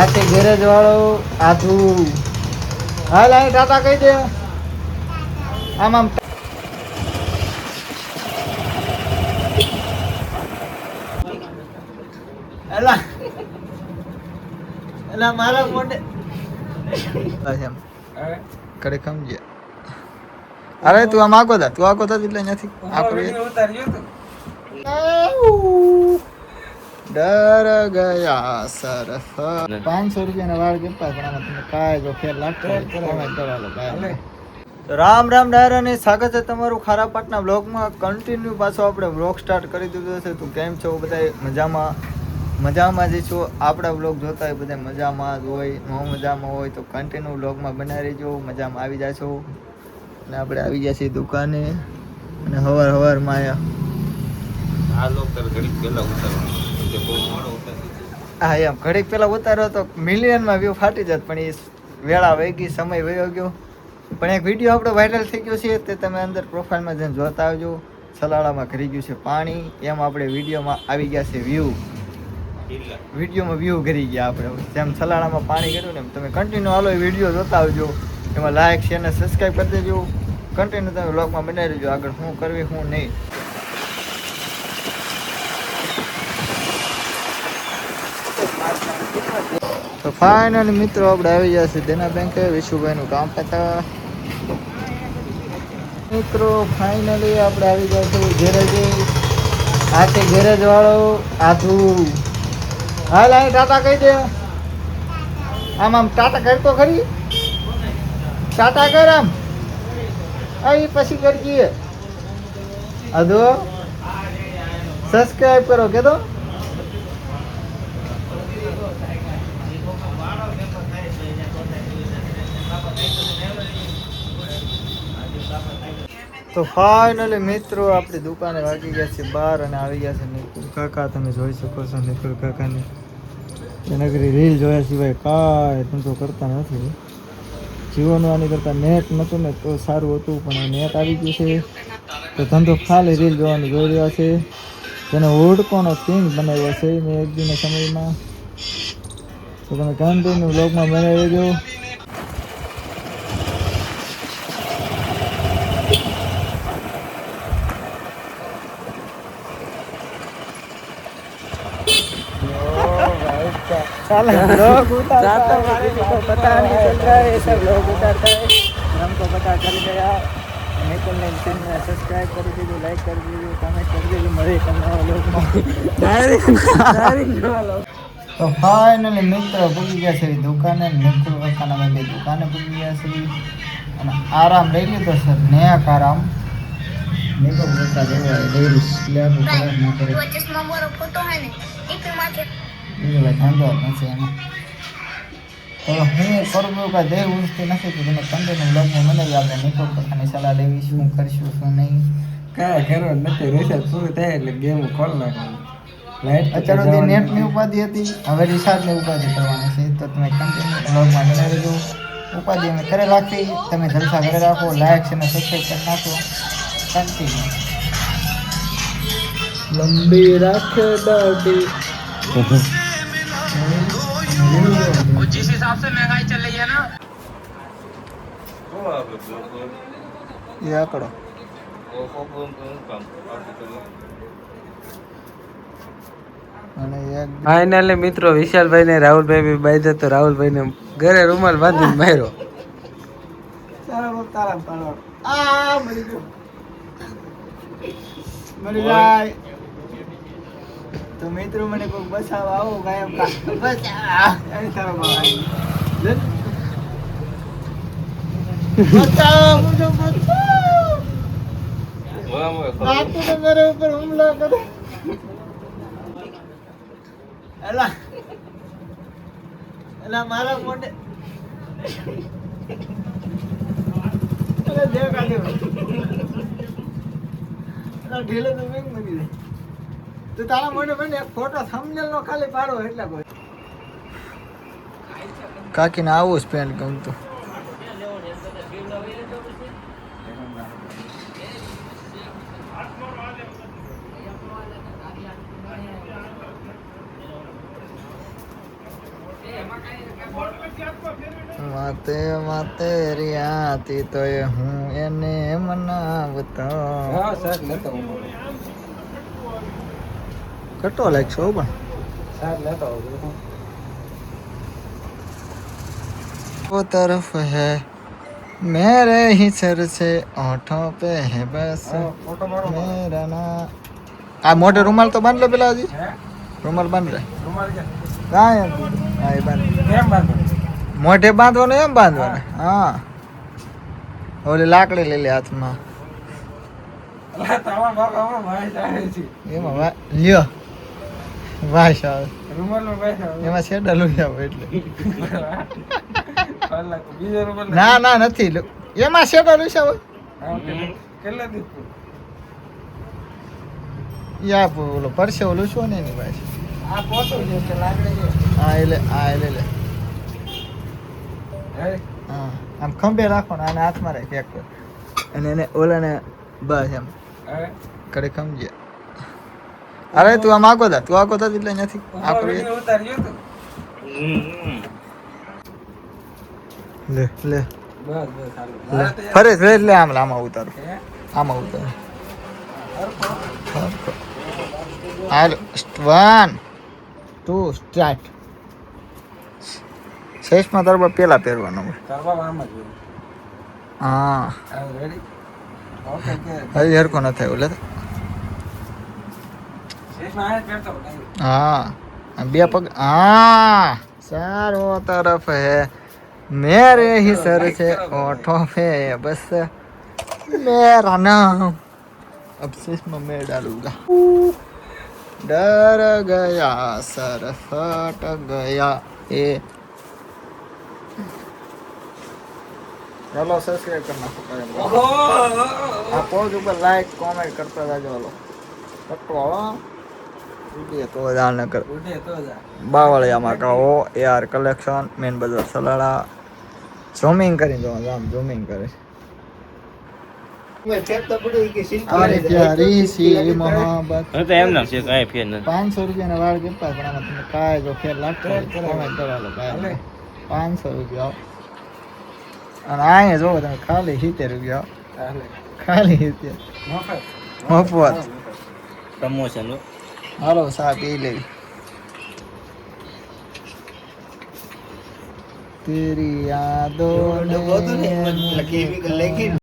આખે ગેરેજ વાળો આધું હાલ અહીં ટાટા કહી દે આમ આમ એલા એલા મારા મોઢે એમ કરે સમજે અરે તું આમ આખો થા એટલે નથી ડર ગયા સરફ 500 રૂપિયાના વાળ કેટલા પણ આમાં તમને કાંઈ જો ફેર લાગતો કોમેન્ટ કરવાનો ભાઈ. તો રામ રામ ડાયરા ને સ્વાગત છે તમારું ખારાપાટના બ્લોગમાં. કન્ટિન્યુ પાછો આપણે બ્લોગ સ્ટાર્ટ કરી દીધો છે. તો કેમ છો બધા? મજામાં જ છો? આપણા બ્લોગ જોતા હોય બધા મજામાં જ હોય, ન મજામાં હોય તો કન્ટિન્યુ બ્લોગમાં બનાવી રહેજો, મજામાં આવી જશો. અને આપણે આવી ગયા છીએ દુકાને અને હવારમાં આ લોક તર ઘડી પહેલા ઉતારવાનું કે બહુ મોડો ઉતારી હા એમ ઘડીક પેલા ઉતાર્યો તો મિલિયનમાં વ્યૂ ફાટી જાત, પણ એ વેળા વહી ગઈ, સમય વયો ગયો. પણ એક વિડીયો આપણો વાયરલ થઈ ગયો છે, તે તમે અંદર પ્રોફાઇલમાં જઈને જોતા આવજો. સલાળામાં ઘરી ગયું છે પાણી, એમ આપણે વિડીયોમાં આવી ગયા છે વ્યૂ. વિડીયોમાં વ્યૂ કરી ગયા આપણે, જેમ સલાળામાં પાણી કર્યું ને એમ તમે કન્ટિન્યુ હાલો એ વિડીયો જોતા આવજો. એમાં લાઈક શેર અને સબસ્ક્રાઈબ કરી દેજો. કન્ટિન્યુ તમે વ્લોગમાં બનાવી દેજો આગળ શું કરવી શું નહીં. તો ફાઇનલી મિત્રો આપણે આવી ગયા છે દેના બેંકે વિશુભાઈનું કામ પતા. મિત્રો ફાઇનલી આપણે આવી ગયા છે ગેરેજ. આખે ગેરેજ વાળો આધું હાલ અહીં ટાટા કહી દે આમ આમ ટાટા કરતો ખરી ટાટા કર આમ અહીં પછી કરજે આધો સબસ્ક્રાઈબ કરો કે તો તો ફાઇનલી મિત્રો આપણી દુકાને વાગી ગયા છે 12 અને આવી ગયા છે નિકુલ કાકા. તમે જોઈ શકો છો નિકુલ કાકાની નગરી રીલ જોયા સિવાય કાંઈ ધંધો કરતા નથી. જીવોનું આની કરતાં નેટ નહોતું ને તો સારું હતું, પણ નેટ આવી ગયું છે તો ધંધો ખાલી રીલ જોવાનું જોઈ રહ્યા છે. જેનો હુડકોનો કિંગ બનાવ્યો છે મેં એક દિનના સમયમાં. તો તમે કન્ટિન્યુ બ્લોગમાં બનાવી દેજો. लोग उतारता है, पता नहीं चल रहा है, सब लोग उतारता है, हमको पता चल गया. निकल ने चैनल सब्सक्राइब कर दीजिए, लाइक कर दीजिए, कमेंट कर दीजिए. मरे करने वालों को तो फाइनली मित्र પૂગી ગયા છે દુકાને. નિકુલ કાકાના મેં બે દુકાને પૂગી ગયા છે અને આરામ લઈ લીધો સર, નેક આરામ. નિકુલ કાકા જેવા ડેરી સ્લેબ ઉપર ના કરે ચશ્મા મારો ફોટો હે ને એક માથે ધંધો નથી એમાં. તો હું કરું કાંઈ દેહ ઉઠતી નથી તો તમે કન્ટિન્યુ બ્લોગમાં બનાવી આપણે નિકુલ કાકાની સલાહ લેવી, શું કરશું શું નહીં. કાંઈ કરવા નથી, રિચાર્જ પૂરું થાય એટલે ગેમ ખોલ નાખવાનું. અત્યારે નેટની ઉપાધિ હતી, હવે રિચાર્જની ઉપાધિ કરવાની છે. તો તમે કન્ટિન્યુ બ્લોગમાં બનાવી દેજો. ઉપાધિ અમે કરે રાખી, તમે જલસા કરે રાખો, લાઈક છે અને સબસ્ક્રાઈબ કરી નાખો. કન્ટિન્યુ લંબી રાખે દાઢી. जिस हिसाब से महंगाई चल रही है ना ये आंकड़ो ફાઇનલી મિત્રો વિશાલભાઈ ને રાહુલભાઈ બી બાંધ્યો તો રાહુલભાઈ ને ઘરે રૂમાલ બાંધીને માર્યો. મરી જાય તો મિત્રો મને કોઈ બસાવ આવો ગાયબ બચાવ મુझे बचाओ आपने मेरे ऊपर हमला करे. એલા એલા મારા મોઢે અરે દેખા દે એલા ઢીલે તો મેં મરી જાય. તો તારા મોઢે બને એક ફોટો થંબનેલ નો ખાલી પાડો એટલે કોઈ કાકીને આવું જ પેન્ટ ગમતું. માતે માતે રિયાતી તો એ હું એને મનાવતો કટો લાગશો પણ वो तरफ है मेरे ही सर से होठों पे है बस मेरा ना आ मोटे रुमाल तो बांध लो पेला जी रुमाल बांध रहे कहाँ है हाँ ये बांध मोटे बांधवानो एम बांधवानो हाँ ओली लाकड़ी ले ले हाथમાં એમાં લ્યો વાસ આવે એમાં છેડા લઈ આવો એટલે ના ના નથી એમાં છેડા લઈ આવો યા બોલો પરસે ઓલું શું ને એની પાસે હા એટલે લે હા આમ ખંભે રાખો ને આને હાથમાં રાખી એક અને એને ઓલાને બસ એમ કરે ખમજે અરે તું આમ આગો તું આગો તા એટલે નથી લે લે ફરે લે આમ આમાં ઉતારો આમાં ઉતારો હાલ 1 2 સ્ટાર્ટ શેષમાં તાર પેલા પહેરવાનો હા હજી હરકો ન થાય ઓલે हाँ બે પગ हाँ चारों तरफ है मेरे ही सर से होठों पे बस मेरा नाम अब से इसमें मैं डालूंगा डर गया सर फट गया ए चलो सब्सक्राइब करना आप पहुंच ऊपर लाइक कमेंट करता जाओ चलो कटो तो जान कर बावळियाમાં કહો AR કલેક્શન મેન બજાર સલાડા ઝૂમિંગ કરી દો આમ ઝૂમિંગ કરે અરે પ્યારી સી મોહબ્બત તો એમ ના છે કાઈ ફેર નથી 500 રૂપિયાના વાળ ગપ્પા પણ આમાં તમને કાય જો ફેર લાગતો કોમેન્ટ કરાવો ભાઈ 500 રૂપિયા અને આયા જો તમે ખાલી 70 રૂપિયા ખાલી 70 મફત પ્રમોશન હાલો સા પી લેવી तेरी यादों ने